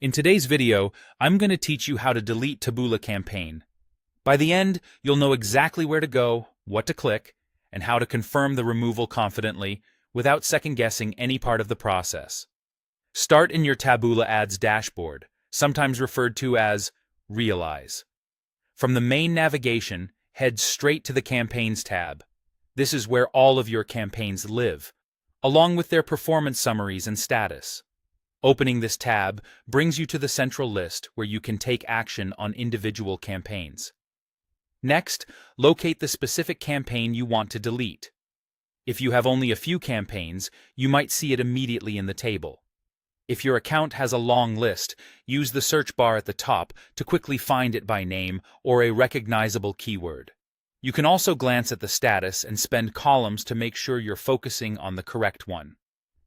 In today's video, I'm going to teach you how to delete Taboola Campaign. By the end, you'll know exactly where to go, what to click, and how to confirm the removal confidently without second-guessing any part of the process. Start in your Taboola Ads dashboard, sometimes referred to as Realize. From the main navigation, head straight to the Campaigns tab. This is where all of your campaigns live, along with their performance summaries and status. Opening this tab brings you to the central list where you can take action on individual campaigns. Next, locate the specific campaign you want to delete. If you have only a few campaigns, you might see it immediately in the table. If your account has a long list, use the search bar at the top to quickly find it by name or a recognizable keyword. You can also glance at the status and spend columns to make sure you're focusing on the correct one.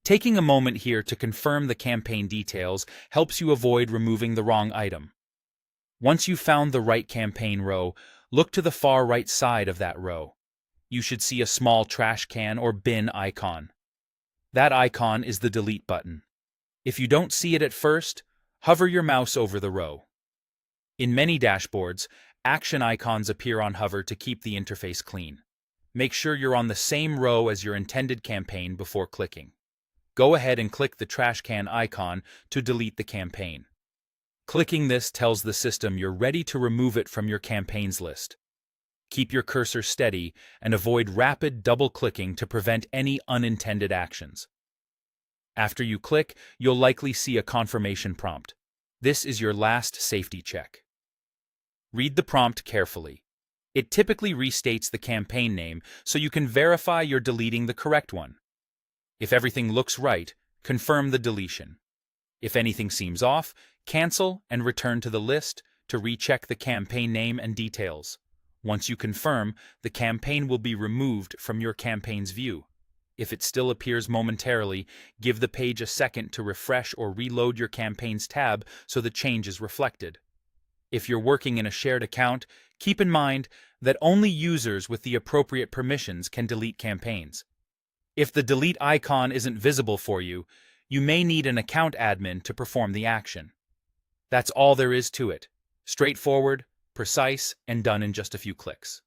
Taking a moment here to confirm the campaign details helps you avoid removing the wrong item. Once you've found the right campaign row, look to the far right side of that row. You should see a small trash can or bin icon. That icon is the delete button. If you don't see it at first, hover your mouse over the row. In many dashboards, action icons appear on hover to keep the interface clean. Make sure you're on the same row as your intended campaign before clicking. Go ahead and click the trash can icon to delete the campaign. Clicking this tells the system you're ready to remove it from your campaigns list. Keep your cursor steady and avoid rapid double-clicking to prevent any unintended actions. After you click, you'll likely see a confirmation prompt. This is your last safety check. Read the prompt carefully. It typically restates the campaign name so you can verify you're deleting the correct one. If everything looks right, confirm the deletion. If anything seems off, cancel and return to the list to recheck the campaign name and details. Once you confirm, the campaign will be removed from your campaign's view. If it still appears momentarily, give the page a second to refresh or reload your campaigns tab so the change is reflected. If you're working in a shared account, keep in mind that only users with the appropriate permissions can delete campaigns. If the delete icon isn't visible for you, you may need an account admin to perform the action. That's all there is to it. Straightforward, precise, and done in just a few clicks.